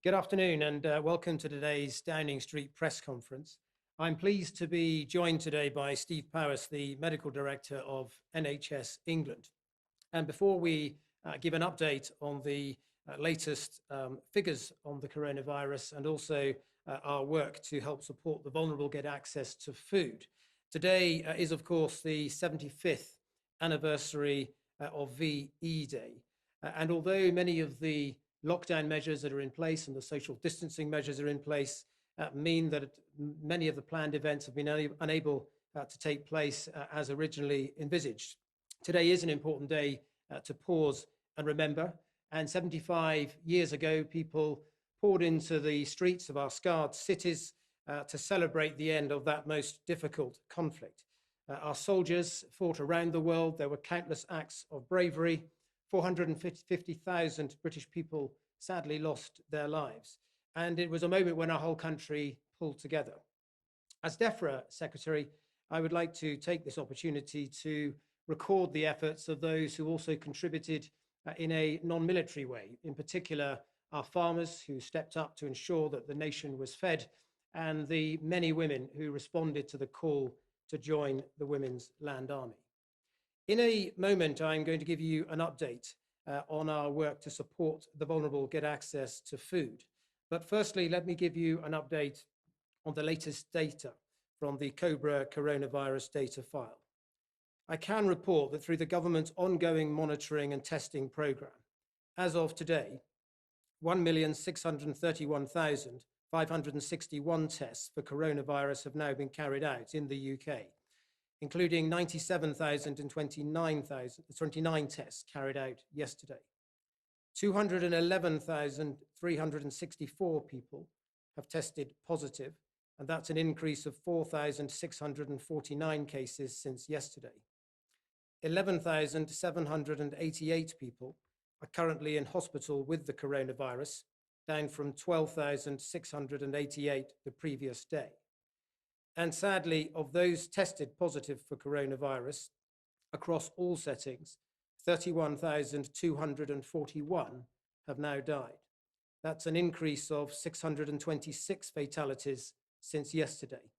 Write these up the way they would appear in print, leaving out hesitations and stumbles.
Good afternoon and welcome to today's Downing Street press conference. I'm pleased to be joined today by Steve Powis, the Medical Director of NHS England. And before we give an update on the latest figures on the coronavirus and also our work to help support the vulnerable get access to food, today is, of course, the 75th anniversary of VE Day. And although many of the lockdown measures that are in place and the social distancing measures are in place mean that many of the planned events have been unable to take place as originally envisaged. Today is an important day to pause and remember. And 75 years ago, people poured into the streets of our scarred cities to celebrate the end of that most difficult conflict. Our soldiers fought around the world. There were countless acts of bravery. 450,000 British people sadly lost their lives. And it was a moment when our whole country pulled together. As DEFRA Secretary, I would like to take this opportunity to record the efforts of those who also contributed in a non-military way, in particular our farmers who stepped up to ensure that the nation was fed, and the many women who responded to the call to join the Women's Land Army. In a moment, I'm going to give you an update on our work to support the vulnerable get access to food. But firstly, let me give you an update on the latest data from the COBRA coronavirus data file. I can report that through the government's ongoing monitoring and testing programme, as of today, 1,631,561 tests for coronavirus have now been carried out in the UK, including 97,029 tests carried out yesterday. 211,364 people have tested positive, and that's an increase of 4,649 cases since yesterday. 11,788 people are currently in hospital with the coronavirus, down from 12,688 the previous day. And sadly, of those tested positive for coronavirus across all settings, 31,241 have now died. That's an increase of 626 fatalities since yesterday.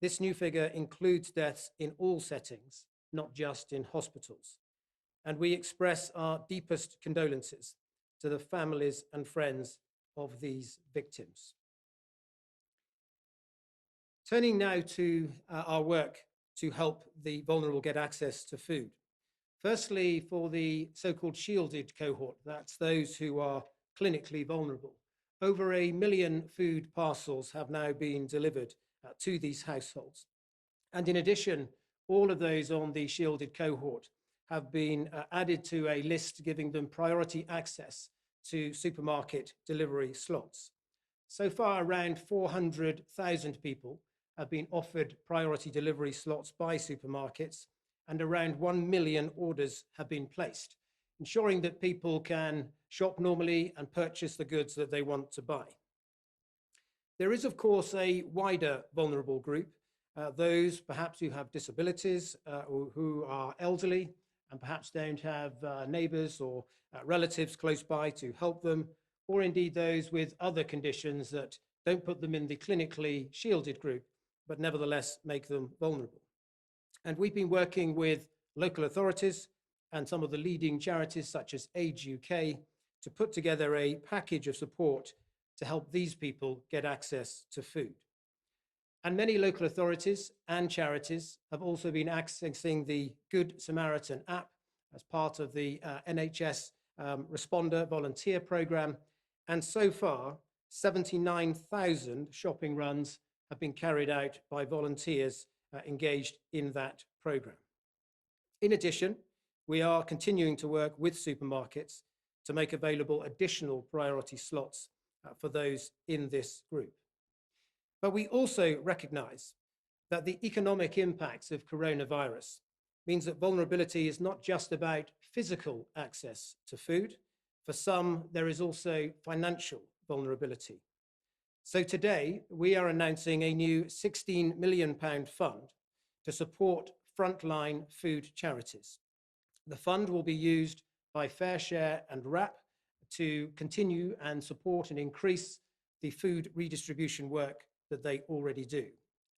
This new figure includes deaths in all settings, not just in hospitals. And we express our deepest condolences to the families and friends of these victims. Turning now to our work to help the vulnerable get access to food. Firstly, for the so-called shielded cohort, that's those who are clinically vulnerable. Over 1 million food parcels have now been delivered to these households. And in addition, all of those on the shielded cohort have been added to a list giving them priority access to supermarket delivery slots. So far, around 400,000 people have been offered priority delivery slots by supermarkets, and around 1 million orders have been placed, ensuring that people can shop normally and purchase the goods that they want to buy. There is, of course, a wider vulnerable group, those perhaps who have disabilities or who are elderly and perhaps don't have neighbours or relatives close by to help them, or indeed those with other conditions that don't put them in the clinically shielded group, but nevertheless make them vulnerable. And we've been working with local authorities and some of the leading charities such as Age UK to put together a package of support to help these people get access to food. And many local authorities and charities have also been accessing the Good Samaritan app as part of the NHS Responder Volunteer Programme. And so far, 79,000 shopping runs have been carried out by volunteers engaged in that programme. In addition, we are continuing to work with supermarkets to make available additional priority slots for those in this group. But we also recognise that the economic impacts of coronavirus means that vulnerability is not just about physical access to food. For some, there is also financial vulnerability. So today, we are announcing a new £16 million fund to support frontline food charities. The fund will be used by Fair Share and WRAP to continue and support and increase the food redistribution work that they already do,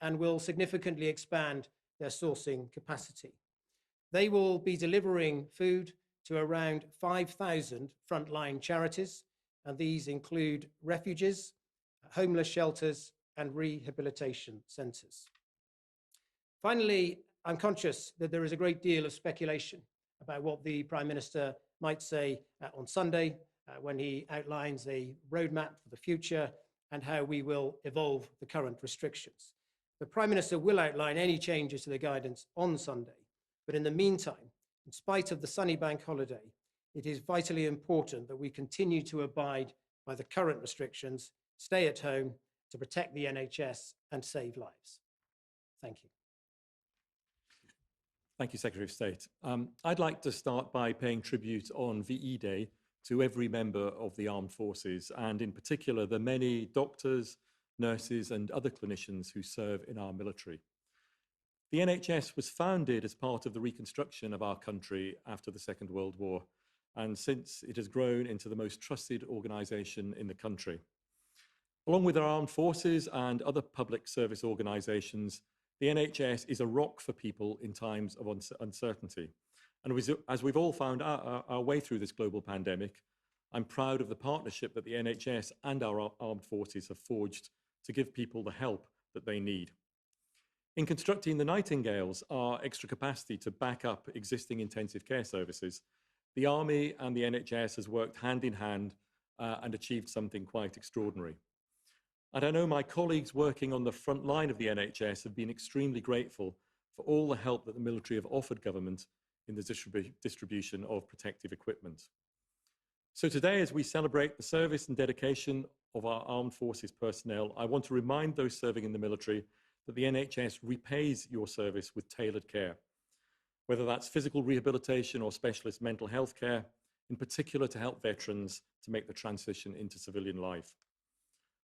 and will significantly expand their sourcing capacity. They will be delivering food to around 5,000 frontline charities, and these include refuges, homeless shelters, and rehabilitation centres. Finally, I'm conscious that there is a great deal of speculation about what the Prime Minister might say on Sunday when he outlines a roadmap for the future and how we will evolve the current restrictions. The Prime Minister will outline any changes to the guidance on Sunday, but in the meantime, in spite of the sunny bank holiday, it is vitally important that we continue to abide by the current restrictions, stay at home to protect the NHS and save lives. Thank you. Thank you, Secretary of State. I'd like to start by paying tribute on VE Day to every member of the armed forces, and in particular, the many doctors, nurses, and other clinicians who serve in our military. The NHS was founded as part of the reconstruction of our country after the Second World War, and since it has grown into the most trusted organisation in the country. Along with our armed forces and other public service organisations, the NHS is a rock for people in times of uncertainty. And as we've all found our way through this global pandemic, I'm proud of the partnership that the NHS and our armed forces have forged to give people the help that they need. In constructing the Nightingales, our extra capacity to back up existing intensive care services, the Army and the NHS has worked hand in hand and achieved something quite extraordinary. And I know my colleagues working on the front line of the NHS have been extremely grateful for all the help that the military have offered government in the distribution of protective equipment. So today, as we celebrate the service and dedication of our armed forces personnel, I want to remind those serving in the military that the NHS repays your service with tailored care, whether that's physical rehabilitation or specialist mental health care, in particular to help veterans to make the transition into civilian life.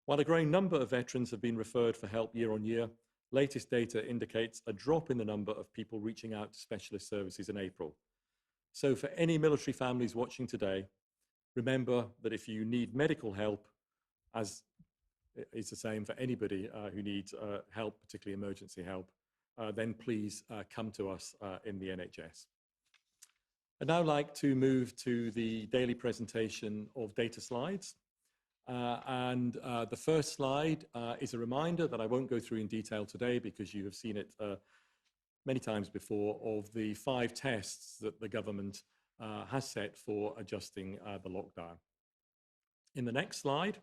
While a growing number of veterans have been referred for help year on year, latest data indicates a drop in the number of people reaching out to specialist services in April. So for any military families watching today, remember that if you need medical help, as is the same for anybody who needs help, particularly emergency help, then please come to us in the NHS. I'd now like to move to the daily presentation of data slides. The first slide is a reminder that I won't go through in detail today because you have seen it many times before, of the 5 tests that the government has set for adjusting the lockdown. In the next slide,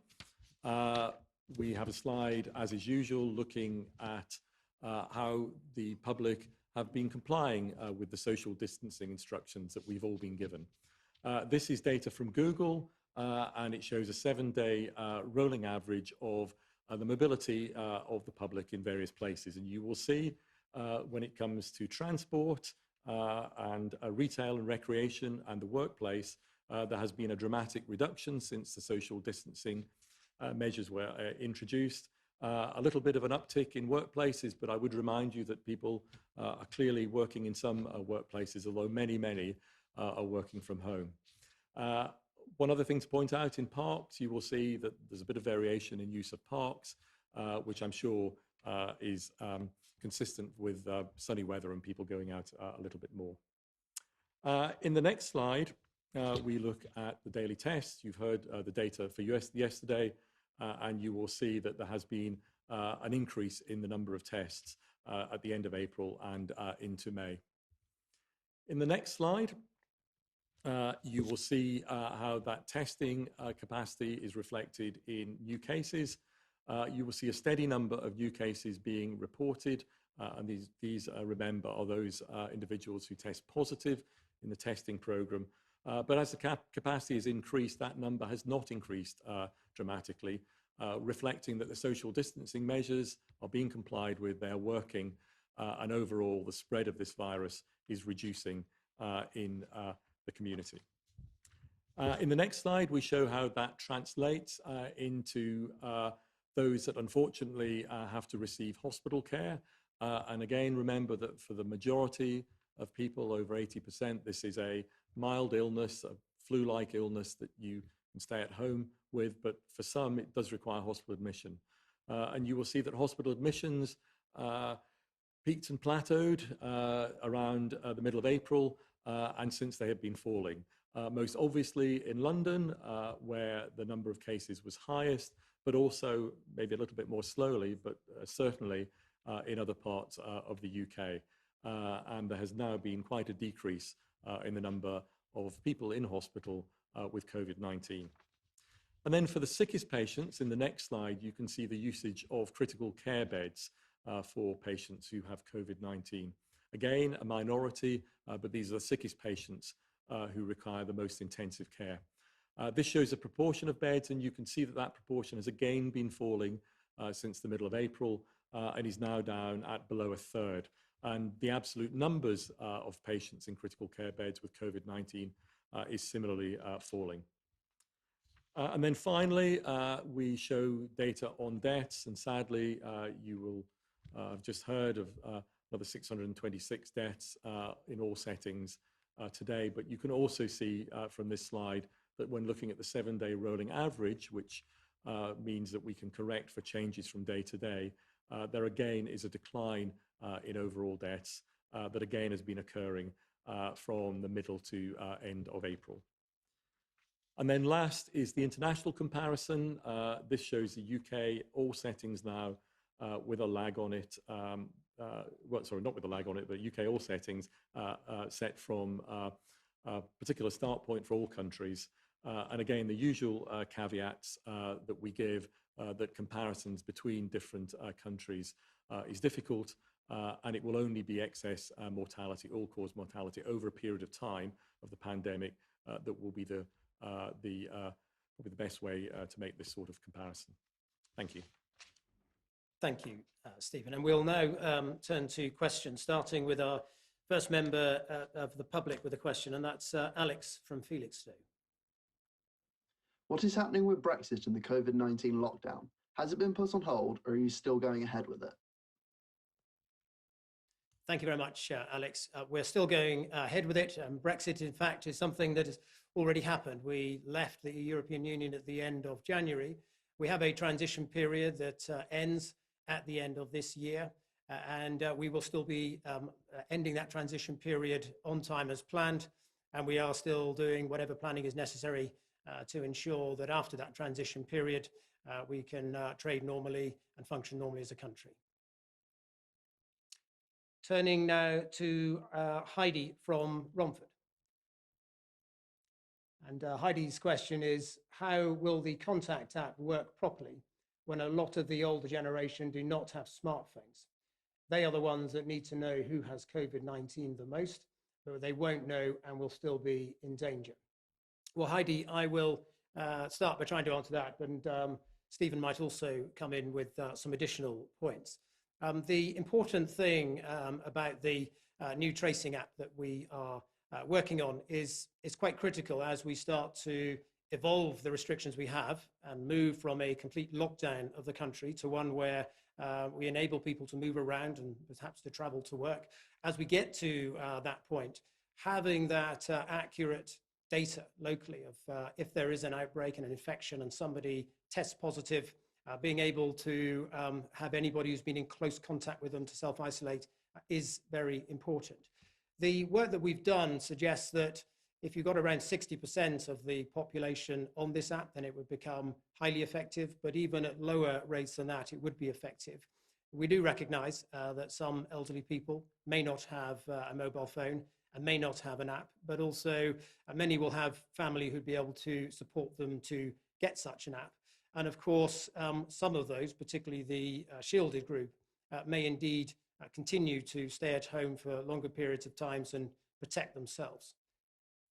we have a slide, as is usual, looking at how the public have been complying with the social distancing instructions that we've all been given. This is data from Google. And it shows a 7-day rolling average of the mobility of the public in various places. And you will see when it comes to transport and retail and recreation and the workplace, there has been a dramatic reduction since the social distancing measures were introduced. A little bit of an uptick in workplaces, but I would remind you that people are clearly working in some workplaces, although many are working from home. One other thing to point out, in parks, you will see that there's a bit of variation in use of parks, which I'm sure is consistent with sunny weather and people going out a little bit more. In the next slide, we look at the daily tests. You've heard the data for yesterday, and you will see that there has been an increase in the number of tests at the end of April and into May. In the next slide, you will see how that testing capacity is reflected in new cases. You will see a steady number of new cases being reported, and these remember, are those individuals who test positive in the testing program. But as the capacity has increased, that number has not increased dramatically, reflecting that the social distancing measures are being complied with, they're working, and overall the spread of this virus is reducing in the community. In the next slide, we show how that translates into those that unfortunately have to receive hospital care. And again, remember that for the majority of people, over 80%, this is a mild illness, a flu-like illness that you and stay at home with, but for some it does require hospital admission. And you will see that hospital admissions peaked and plateaued around the middle of April, and since they have been falling. Most obviously in London, where the number of cases was highest, but also maybe a little bit more slowly, but certainly in other parts of the UK. And there has now been quite a decrease in the number of people in hospital with COVID-19. And then for the sickest patients, in the next slide, you can see the usage of critical care beds for patients who have COVID-19. Again, a minority, but these are the sickest patients who require the most intensive care. This shows a proportion of beds, and you can see that that proportion has again been falling since the middle of April and is now down at below a third. And the absolute numbers of patients in critical care beds with COVID-19 is similarly falling. And then finally, we show data on deaths, and sadly, you will have just heard of another 626 deaths in all settings today. But you can also see from this slide that when looking at the 7-day rolling average, which means that we can correct for changes from day to day, there again is a decline in overall deaths that again has been occurring from the middle to end of April. And then last is the international comparison. This shows the UK, all settings now with a lag on it. Well, sorry, not with a lag on it, but UK all settings set from a particular start point for all countries. And again, the usual caveats that we give, that comparisons between different countries is difficult, and it will only be excess mortality, all-cause mortality over a period of time of the pandemic that will be the best way to make this sort of comparison. Thank you. Thank you, Stephen. And we'll now turn to questions, starting with our first member of the public with a question, and that's Alex from Felixstowe. What is happening with Brexit and the COVID-19 lockdown? Has it been put on hold, or are you still going ahead with it? Thank you very much, Alex. We're still going ahead with it. Brexit, in fact, is something that has already happened. We left the European Union at the end of January. We have a transition period that ends at the end of this year, and we will still be ending that transition period on time as planned, and we are still doing whatever planning is necessary to ensure that after that transition period, we can trade normally and function normally as a country. Turning now to Heidi from Romford. And Heidi's question is, how will the contact app work properly when a lot of the older generation do not have smartphones? They are the ones that need to know who has COVID-19 the most, but they won't know and will still be in danger. Well, Heidi, I will start by trying to answer that, and Stephen might also come in with some additional points. The important thing about the new tracing app that we are working on is quite critical as we start to evolve the restrictions we have and move from a complete lockdown of the country to one where we enable people to move around and perhaps to travel to work. As we get to that point, having that accurate data locally of if there is an outbreak and an infection and somebody tests positive, being able to have anybody who's been in close contact with them to self-isolate is very important. The work that we've done suggests that if you've got around 60% of the population on this app, then it would become highly effective, but even at lower rates than that, it would be effective. We do recognize that some elderly people may not have a mobile phone and may not have an app, but also many will have family who'd be able to support them to get such an app. And of course, some of those, particularly the shielded group, may indeed continue to stay at home for longer periods of times and protect themselves.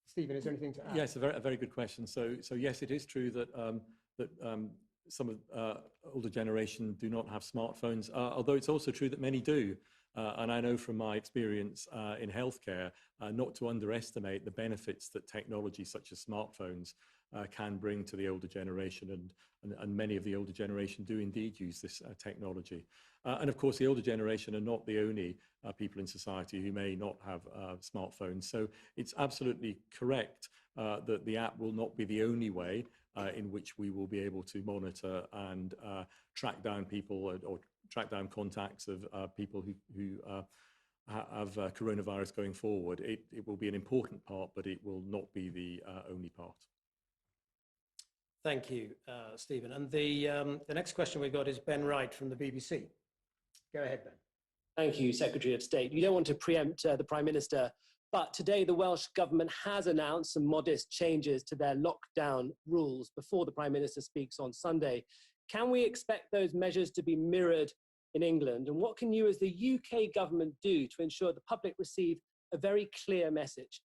Stephen, is there anything to add? Yes, a very good question. So yes, it is true that some of older generation do not have smartphones, although it's also true that many do. And I know from my experience in healthcare, not to underestimate the benefits that technology such as smartphones can bring to the older generation, and many of the older generation do indeed use this technology. And of course, the older generation are not the only people in society who may not have smartphones. So it's absolutely correct that the app will not be the only way in which we will be able to monitor and track down people or track down contacts of people who have coronavirus going forward. It will be an important part, but it will not be the only part. Thank you, Stephen. And the next question we've got is Ben Wright from the BBC. Go ahead, Ben. Thank you, Secretary of State. You don't want to preempt the Prime Minister, but today the Welsh Government has announced some modest changes to their lockdown rules before the Prime Minister speaks on Sunday. Can we expect those measures to be mirrored in England? And what can you as the UK government do to ensure the public receive a very clear message?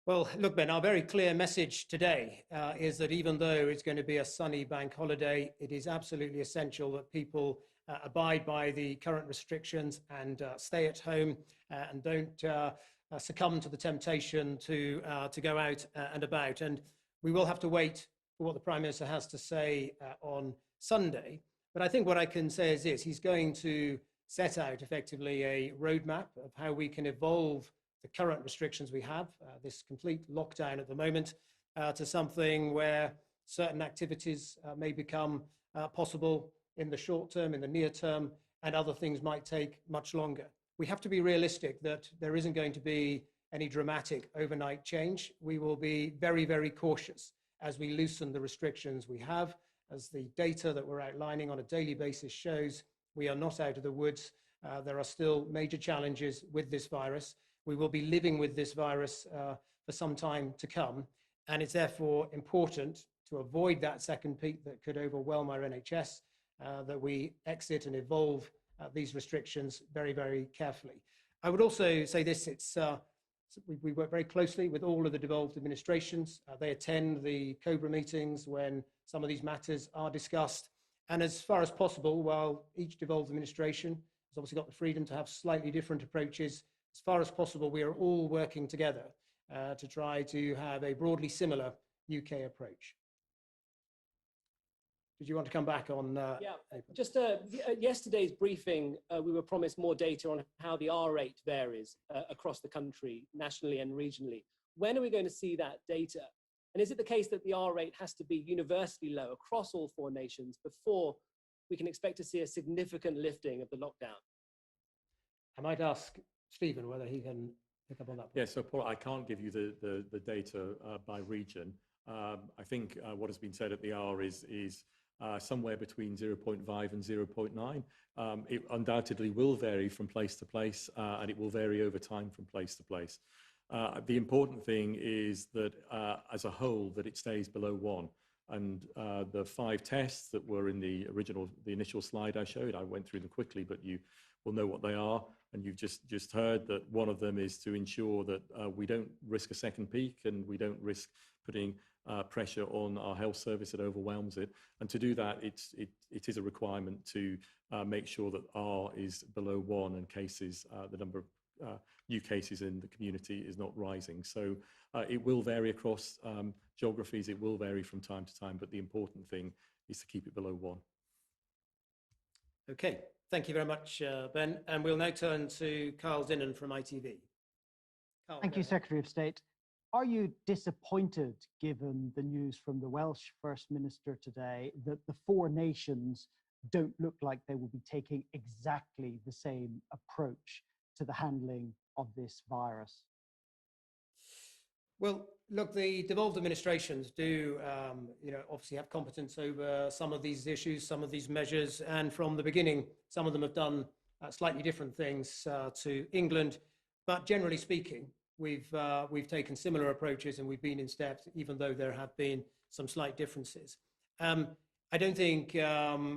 Well, look, Ben, our very clear message today is that even though it's going to be a sunny bank holiday, it is absolutely essential that people abide by the current restrictions and stay at home and don't succumb to the temptation to go out and about. And we will have to wait for what the Prime Minister has to say on Sunday. But I think what I can say is this: he's going to set out effectively a roadmap of how we can evolve the current restrictions we have, this complete lockdown at the moment, to something where certain activities may become possible in the short term, in the near term, and other things might take much longer. We have to be realistic that there isn't going to be any dramatic overnight change. We will be very, very cautious as we loosen the restrictions we have. As the data that we're outlining on a daily basis shows, we are not out of the woods. There are still major challenges with this virus. We will be living with this virus for some time to come. And it's therefore important to avoid that second peak that could overwhelm our NHS, that we exit and evolve these restrictions very, very carefully. I would also say this: we work very closely with all of the devolved administrations. They attend the COBRA meetings when some of these matters are discussed. And as far as possible, while each devolved administration has obviously got the freedom to have slightly different approaches, as far as possible, we are all working together to try to have a broadly similar UK approach. Did you want to come back on? Yeah, just at yesterday's briefing, we were promised more data on how the R rate varies across the country, nationally and regionally. When are we going to see that data? And is it the case that the R rate has to be universally low across all 4 nations before we can expect to see a significant lifting of the lockdown? I might ask Stephen whether he can pick up on that point. Yeah, so Paul, I can't give you the data by region. I think what has been said at the R is somewhere between 0.5 and 0.9. It undoubtedly will vary from place to place, and it will vary over time from place to place. The important thing is that as a whole, that it stays below 1. And the 5 tests that were in the initial slide I showed, I went through them quickly, but you will know what they are. And you've just heard that one of them is to ensure that we don't risk a second peak and we don't risk putting pressure on our health service that overwhelms it. And to do that, it is a requirement to make sure that R is below 1 and cases, the number of new cases in the community is not rising. So it will vary across geographies, it will vary from time to time, but the important thing is to keep it below 1. Okay, thank you very much, Ben. And we'll now turn to Carl Dinnan from ITV. Carl, thank you, Secretary of State. Are you disappointed, given the news from the Welsh First Minister today, that the 4 nations don't look like they will be taking exactly the same approach to the handling of this virus? Well, look, the devolved administrations do, obviously have competence over some of these issues, some of these measures, and from the beginning, some of them have done slightly different things to England. But generally speaking, we've taken similar approaches and we've been in steps, even though there have been some slight differences. I don't think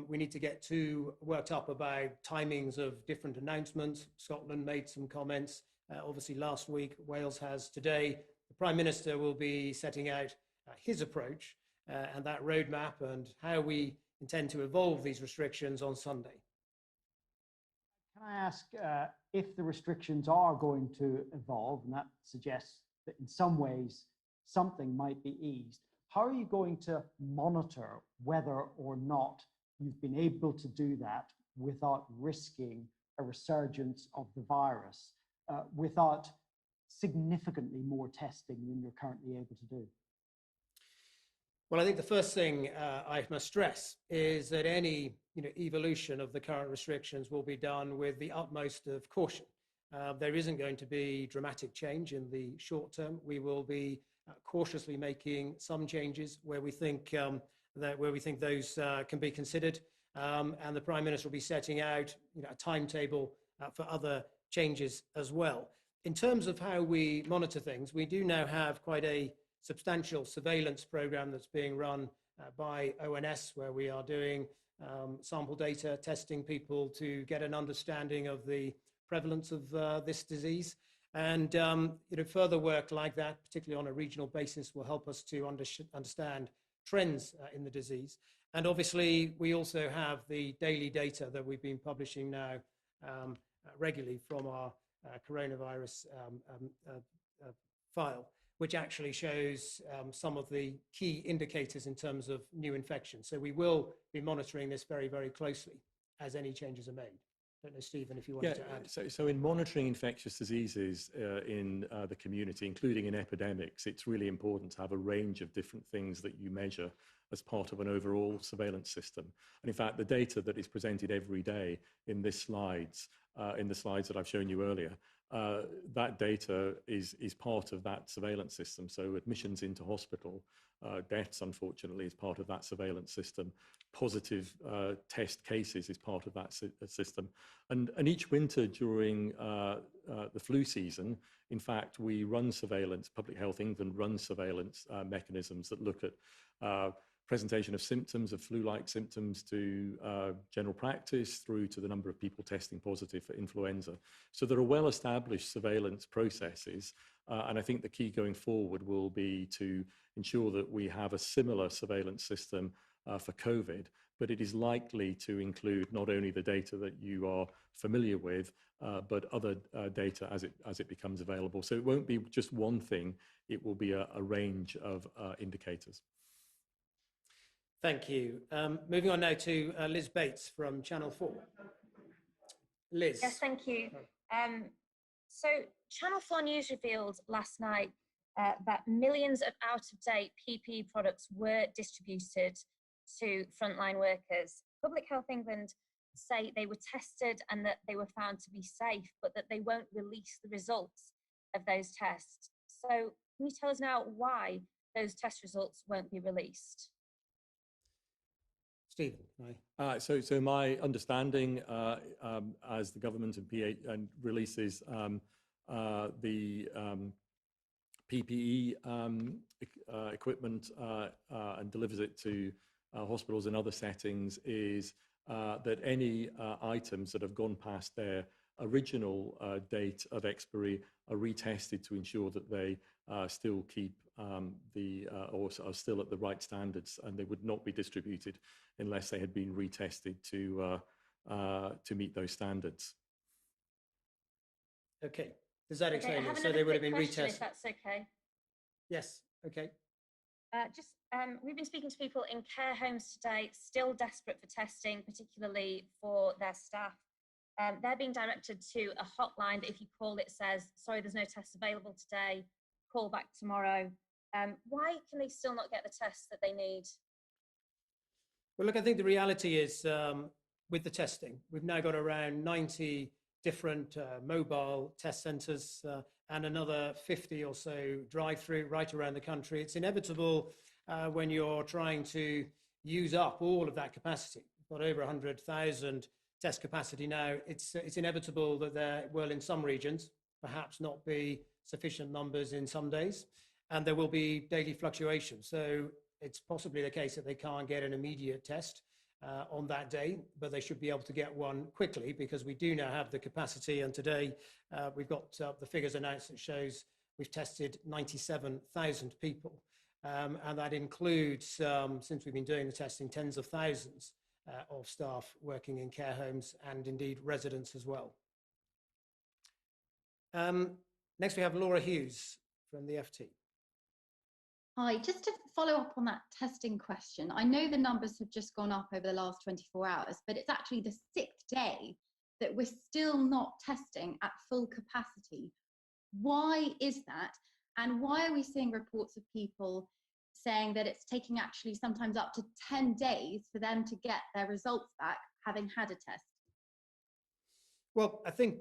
we need to get too worked up about timings of different announcements. Scotland made some comments, obviously last week, Wales has today. The Prime Minister will be setting out his approach and that roadmap and how we intend to evolve these restrictions on Sunday. Can I ask if the restrictions are going to evolve, and that suggests that in some ways something might be eased, how are you going to monitor whether or not you've been able to do that without risking a resurgence of the virus, without significantly more testing than you're currently able to do? Well, I think the first thing I must stress is that any evolution of the current restrictions will be done with the utmost of caution. There isn't going to be dramatic change in the short term. We will be cautiously making some changes where we think those can be considered, and the Prime Minister will be setting out a timetable for other changes as well. In terms of how we monitor things, we do now have quite a substantial surveillance program that's being run by ONS, where we are doing sample data, testing people to get an understanding of the prevalence of this disease. And further work like that, particularly on a regional basis, will help us to understand trends in the disease. And obviously, we also have the daily data that we've been publishing now regularly from our coronavirus file, which actually shows some of the key indicators in terms of new infections. So we will be monitoring this very, very closely as any changes are made. I don't know, Stephen, if you wanted to add. So in monitoring infectious diseases in the community, including in epidemics, it's really important to have a range of different things that you measure as part of an overall surveillance system. And in fact, the data that is presented every day in the slides that I've shown you earlier, that data is part of that surveillance system. So admissions into hospital, deaths, unfortunately, is part of that surveillance system. Positive test cases is part of that system. And each winter during the flu season, in fact, we run surveillance, Public Health England runs surveillance mechanisms that look at presentation of symptoms, of flu-like symptoms, to general practice, through to the number of people testing positive for influenza. So there are well-established surveillance processes, and I think the key going forward will be to ensure that we have a similar surveillance system for COVID, but it is likely to include not only the data that you are familiar with, but other data as it becomes available. So it won't be just one thing, it will be a range of indicators. Thank you. Moving on now to Liz Bates from Channel 4. Liz. Yes, thank you. So Channel 4 News revealed last night that millions of out-of-date PPE products were distributed to frontline workers. Public Health England say they were tested and that they were found to be safe, but that they won't release the results of those tests. So can you tell us now why those test results won't be released? Stephen, so my understanding, as the government and releases the PPE equipment and delivers it to hospitals and other settings, is that any items that have gone past their original date of expiry are retested to ensure that they still keep or are still at the right standards, and they would not be distributed unless they had been retested to meet those standards. Okay, does that explain it? So they would have been retested. If that's okay. Yes. Okay. We've been speaking to people in care homes today, still desperate for testing, particularly for their staff. They're being directed to a hotline that if you call it says, sorry, there's no tests available today, call back tomorrow. Why can they still not get the tests that they need? Well, look, I think the reality is with the testing, we've now got around 90 different mobile test centres and another 50 or so drive-through right around the country. It's inevitable when you're trying to use up all of that capacity. We've got over 100,000 test capacity now. It's inevitable that there will, in some regions, perhaps not be sufficient numbers in some days, and there will be daily fluctuations. So it's possibly the case that they can't get an immediate test on that day, but they should be able to get one quickly, because we do now have the capacity. And today we've got the figures announced that shows we've tested 97,000 people. And that includes, since we've been doing the testing, tens of thousands of staff working in care homes and indeed residents as well. Next, we have Laura Hughes from the FT. Hi, just to follow up on that testing question, I know the numbers have just gone up over the last 24 hours, but it's actually the 6th day that we're still not testing at full capacity. Why is that? And why are we seeing reports of people saying that it's taking actually sometimes up to 10 days for them to get their results back, having had a test? Well, I think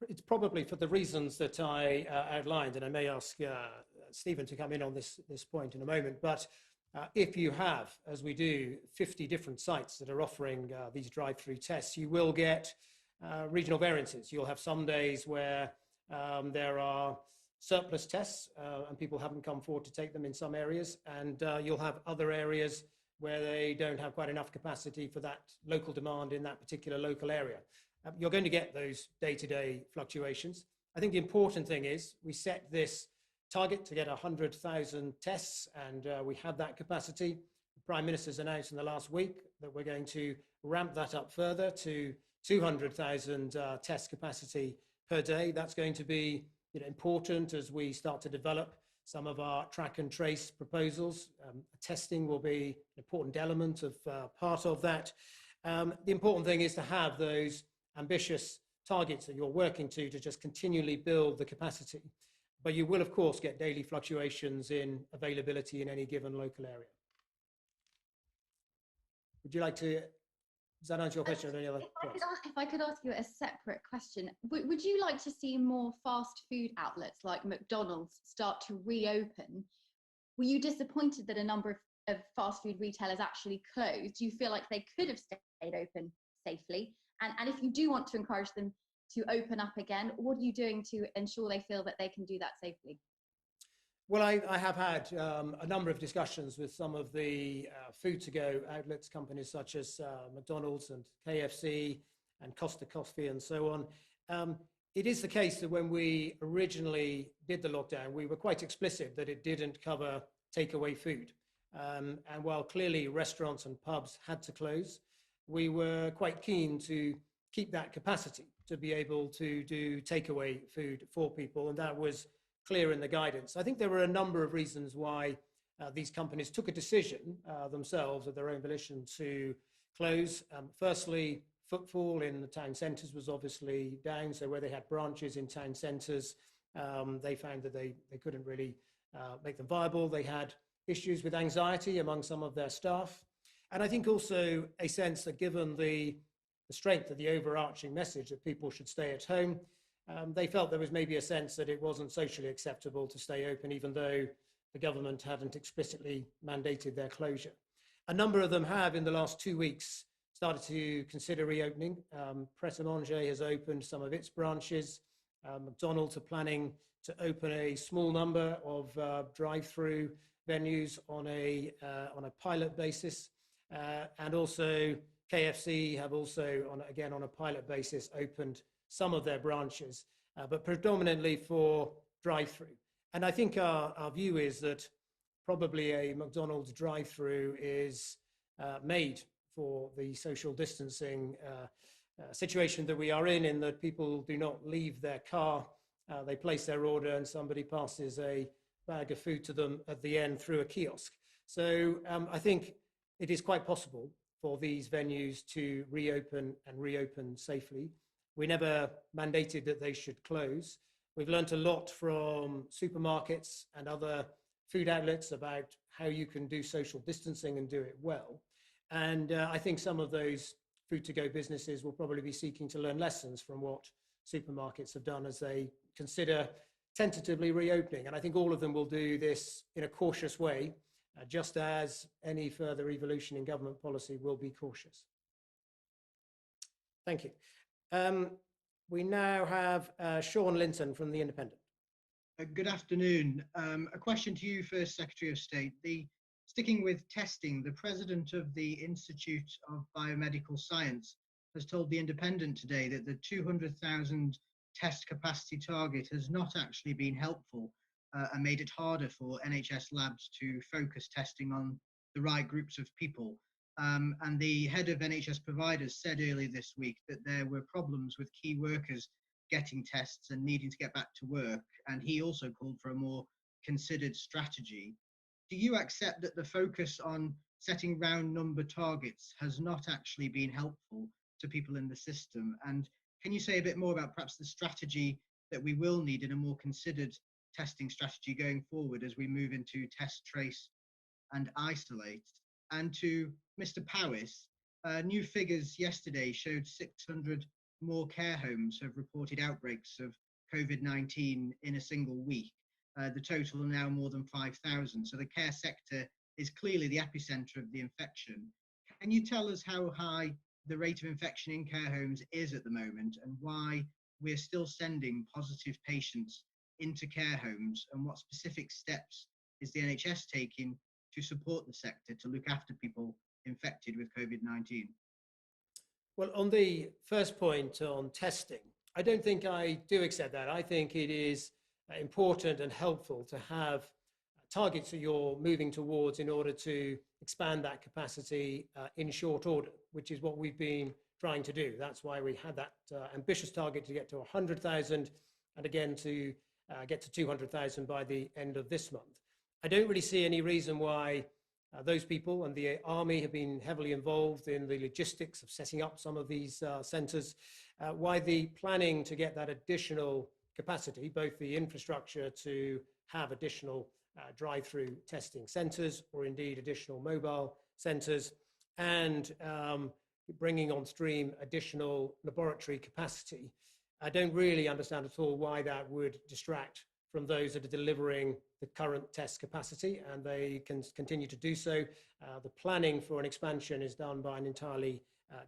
it's probably for the reasons that I outlined, and I may ask Stephen to come in on this point in a moment. But if you have, as we do, 50 different sites that are offering these drive-through tests, you will get regional variances. You'll have some days where there are surplus tests and people haven't come forward to take them in some areas, and you'll have other areas where they don't have quite enough capacity for that local demand in that particular local area. You're going to get those day-to-day fluctuations. I think the important thing is we set this target to get 100,000 tests, and we have that capacity. The Prime Minister's announced in the last week that we're going to ramp that up further to 200,000 test capacity per day. That's going to be important as we start to develop some of our track and trace proposals. Testing will be an important element of part of that. The important thing is to have those ambitious targets that you're working to just continually build the capacity. But you will, of course, get daily fluctuations in availability in any given local area. Would you like to, does that answer your question? Or any other if I could ask you a separate question, would you like to see more fast food outlets like McDonald's start to reopen? Were you disappointed that a number of fast food retailers actually closed? Do you feel like they could have stayed open safely? And if you do want to encourage them to open up again, what are you doing to ensure they feel that they can do that safely? Well, I have had a number of discussions with some of the food-to-go outlets, companies such as McDonald's and KFC and Costa Coffee and so on. It is the case that when we originally did the lockdown, we were quite explicit that it didn't cover takeaway food. And while clearly restaurants and pubs had to close, we were quite keen to keep that capacity to be able to do takeaway food for people, and that was clear in the guidance. I think there were a number of reasons why these companies took a decision themselves of their own volition to close. Firstly, footfall in the town centres was obviously down, so where they had branches in town centres, they found that they couldn't really make them viable. They had issues with anxiety among some of their staff. And I think also a sense that given the strength of the overarching message that people should stay at home, they felt there was maybe a sense that it wasn't socially acceptable to stay open, even though the government hadn't explicitly mandated their closure. A number of them have, in the last 2 weeks, started to consider reopening. Pret-a-Manger has opened some of its branches. McDonald's are planning to open a small number of drive-through venues on a pilot basis. And also KFC have also, again on a pilot basis, opened some of their branches, but predominantly for drive-through. And I think our view is that probably a McDonald's drive-through is made for the social distancing situation that we are in that people do not leave their car. They place their order and somebody passes a bag of food to them at the end through a kiosk. So I think it is quite possible for these venues to reopen and reopen safely. We never mandated that they should close. We've learned a lot from supermarkets and other food outlets about how you can do social distancing and do it well. And I think some of those food-to-go businesses will probably be seeking to learn lessons from what supermarkets have done as they consider tentatively reopening. And I think all of them will do this in a cautious way, just as any further evolution in government policy will be cautious. Thank you. We now have Sean Linton from The Independent. Good afternoon. A question to you first, Secretary of State. Sticking with testing, the president of the Institute of Biomedical Science has told The Independent today that the 200,000 test capacity target has not actually been helpful and made it harder for NHS labs to focus testing on the right groups of people. And the head of NHS providers said earlier this week that there were problems with key workers getting tests and needing to get back to work. And he also called for a more considered strategy. Do you accept that the focus on setting round number targets has not actually been helpful to people in the system? And can you say a bit more about perhaps the strategy that we will need in a more considered testing strategy going forward as we move into test, trace and isolate? And to Mr. Powis, new figures yesterday showed 600 more care homes have reported outbreaks of COVID-19 in a single week. The total are now more than 5,000. So the care sector is clearly the epicenter of the infection. Can you tell us how high the rate of infection in care homes is at the moment, and why we're still sending positive patients into care homes, and what specific steps is the NHS taking to support the sector to look after people infected with COVID-19? Well, on the first point on testing, I don't think I do accept that. I think it is important and helpful to have targets that you're moving towards in order to expand that capacity in short order, which is what we've been trying to do. That's why we had that ambitious target to get to 100,000 and again to get to 200,000 by the end of this month. I don't really see any reason why those people, and the Army have been heavily involved in the logistics of setting up some of these centres, why the planning to get that additional capacity, both the infrastructure to have additional drive-through testing centres or indeed additional mobile centres, and bringing on stream additional laboratory capacity. I don't really understand at all why that would distract from those that are delivering the current test capacity, and they can continue to do so. The planning for an expansion is done by an entirely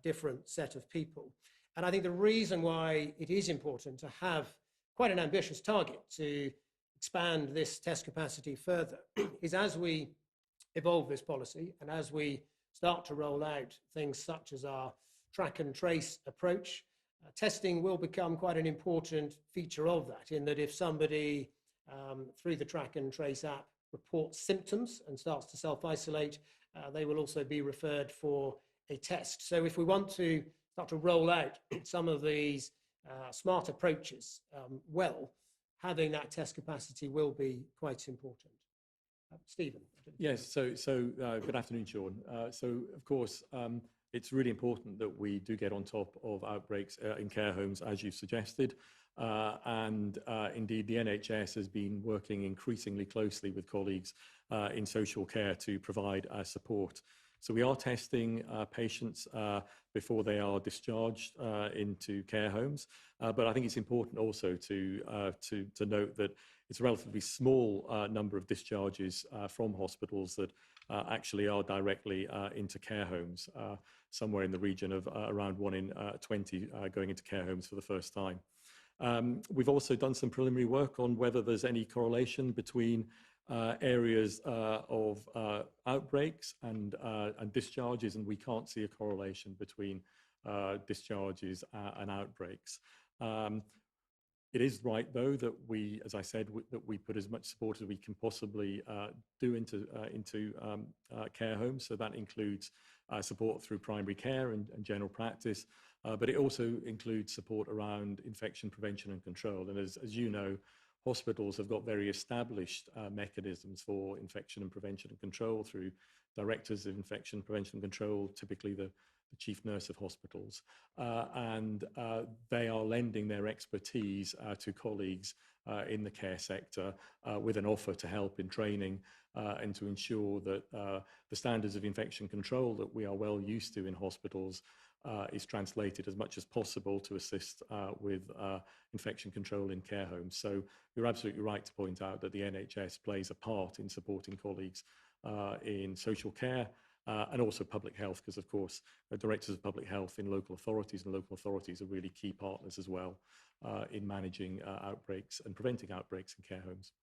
different set of people. And I think the reason why it is important to have quite an ambitious target to expand this test capacity further is as we evolve this policy and as we start to roll out things such as our track and trace approach, testing will become quite an important feature of that, in that if somebody through the track and trace app reports symptoms and starts to self-isolate, they will also be referred for a test. So if we want to start to roll out some of these smart approaches well, having that test capacity will be quite important. Stephen. Yes, so good afternoon, Sean. So of course, it's really important that we do get on top of outbreaks in care homes, as you suggested. And indeed, the NHS has been working increasingly closely with colleagues in social care to provide support. So we are testing patients before they are discharged into care homes. But I think it's important also to note that it's a relatively small number of discharges from hospitals that actually are directly into care homes, somewhere in the region of around 1 in 20 going into care homes for the first time. We've also done some preliminary work on whether there's any correlation between areas of outbreaks and discharges, and we can't see a correlation between discharges and outbreaks. It is right, though, that we, as I said, that we put as much support as we can possibly do into care homes. So that includes support through primary care and general practice, but it also includes support around infection prevention and control. And as you know, hospitals have got very established mechanisms for infection and prevention and control through directors of infection prevention and control, typically the chief nurse of hospitals, and they are lending their expertise to colleagues in the care sector with an offer to help in training and to ensure that the standards of infection control that we are well used to in hospitals is translated as much as possible to assist with infection control in care homes. So you're absolutely right to point out that the NHS plays a part in supporting colleagues in social care and also public health, because of course directors of public health in local authorities are really key partners as well in managing outbreaks and preventing outbreaks in care homes.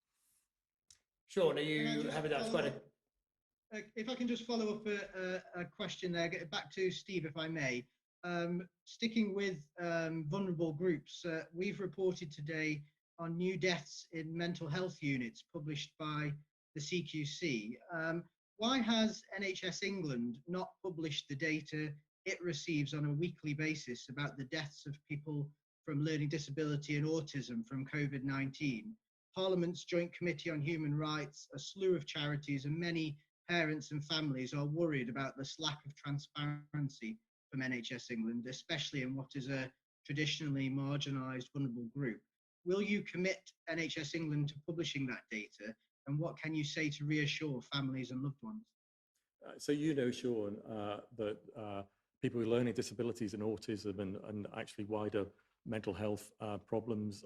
Sean, are you having that? Quite a... If I can just follow up a question there, get back to Steve, if I may. Sticking with vulnerable groups, we've reported today on new deaths in mental health units published by the CQC. Why has NHS England not published the data it receives on a weekly basis about the deaths of people from learning disability and autism from COVID-19? Parliament's Joint Committee on Human Rights, a slew of charities and many parents and families are worried about this lack of transparency from NHS England, especially in what is a traditionally marginalised vulnerable group. Will you commit NHS England to publishing that data? And what can you say to reassure families and loved ones? So you know, Sean, that people with learning disabilities and autism and actually wider mental health problems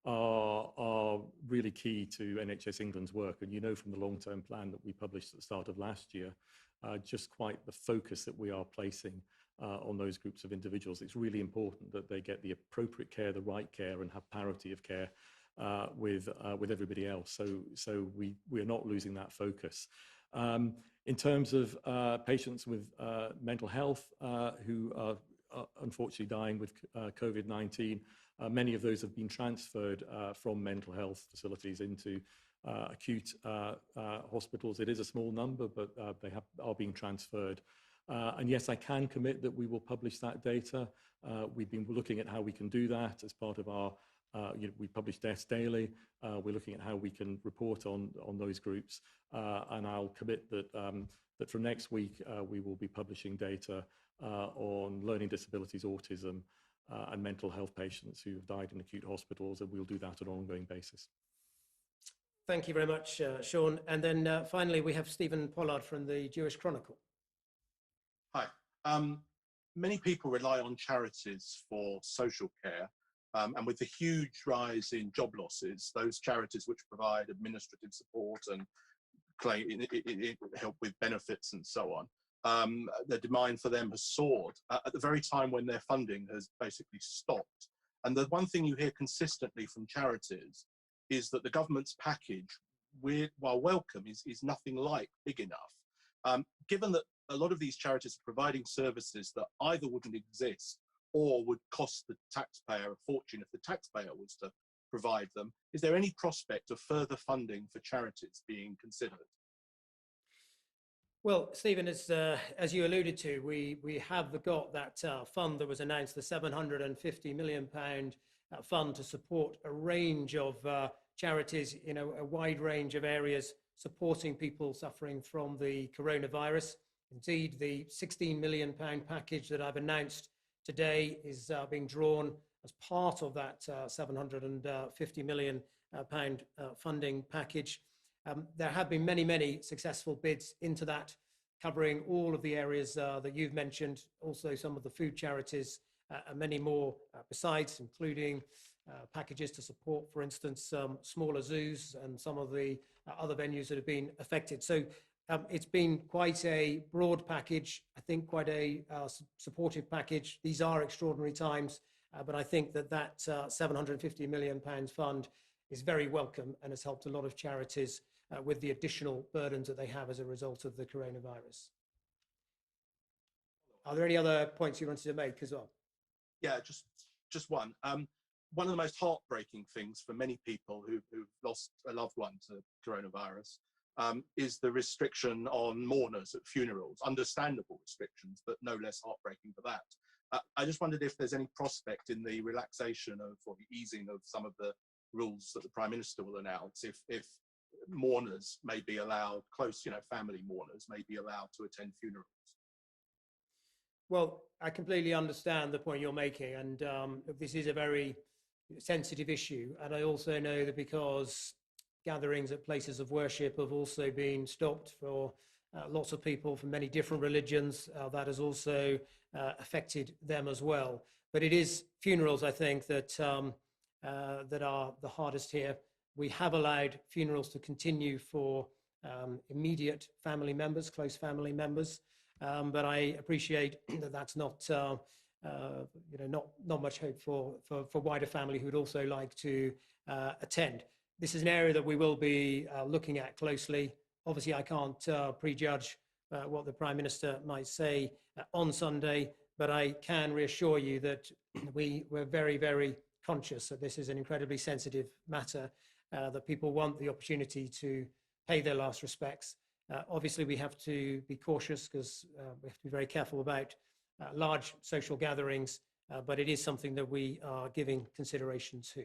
are really key to NHS England's work. And you know from the long-term plan that we published at the start of last year, just quite the focus that we are placing on those groups of individuals. It's really important that they get the appropriate care, the right care, and have parity of care with everybody else. So we're not losing that focus. In terms of patients with mental health who are unfortunately dying with COVID-19, many of those have been transferred from mental health facilities into acute hospitals. It is a small number, but they are being transferred. And yes, I can commit that we will publish that data. We've been looking at how we can do that as part of our we publish deaths daily. We're looking at how we can report on those groups, and I'll commit that that from next week we will be publishing data on learning disabilities, autism, and mental health patients who have died in acute hospitals, and we'll do that on an ongoing basis. Thank you very much, Sean. And then finally, we have Stephen Pollard from the Jewish Chronicle. Hi. Many people rely on charities for social care. And with the huge rise in job losses, those charities which provide administrative support and help with benefits and so on, the demand for them has soared at the very time when their funding has basically stopped. And the one thing you hear consistently from charities is that the government's package, while welcome, is nothing like big enough. Given that a lot of these charities are providing services that either wouldn't exist or would cost the taxpayer a fortune if the taxpayer was to provide them, is there any prospect of further funding for charities being considered? Well, Stephen, as you alluded to, we have got that fund that was announced, the £750 million fund to support a range of charities, a wide range of areas supporting people suffering from the coronavirus. Indeed, the £16 million package that I've announced today is being drawn as part of that £750 million funding package. There have been many successful bids into that, covering all of the areas that you've mentioned, also some of the food charities, and many more besides, including packages to support, for instance, smaller zoos and some of the other venues that have been affected. So it's been quite a broad package, I think quite a supportive package. These are extraordinary times, but I think that £750 million fund is very welcome and has helped a lot of charities with the additional burdens that they have as a result of the coronavirus. Are there any other points you wanted to make as well? Yeah, just one. One of the most heartbreaking things for many people who've lost a loved one to coronavirus is the restriction on mourners at funerals. Understandable restrictions, but no less heartbreaking for that. I just wondered if there's any prospect in the relaxation of or the easing of some of the rules that the Prime Minister will announce, if mourners may be allowed, close, family mourners may be allowed to attend funerals. Well, I completely understand the point you're making, and this is a very sensitive issue. And I also know that because gatherings at places of worship have also been stopped for lots of people from many different religions, that has also affected them as well. But it is funerals, I think, that that are the hardest here. We have allowed funerals to continue for immediate family members, close family members, but I appreciate that that's not not much hope for wider family who would also like to attend. This is an area that we will be looking at closely. Obviously, I can't prejudge what the Prime Minister might say on Sunday, but I can reassure you that we're very conscious that this is an incredibly sensitive matter, that people want the opportunity to pay their last respects. Obviously, we have to be cautious because we have to be very careful about large social gatherings, but it is something that we are giving consideration to.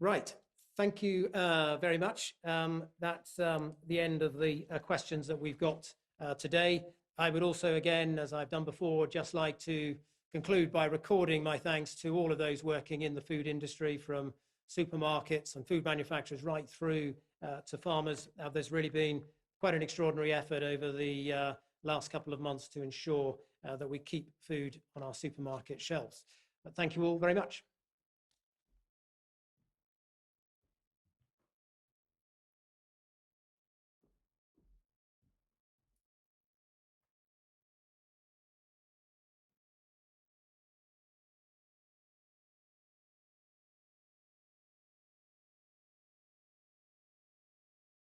Right. Thank you very much. That's the end of the questions that we've got today. I would also, again, as I've done before, just like to conclude by recording my thanks to all of those working in the food industry, from supermarkets and food manufacturers right through to farmers. There's really been quite an extraordinary effort over the last couple of months to ensure that we keep food on our supermarket shelves. But thank you all very much.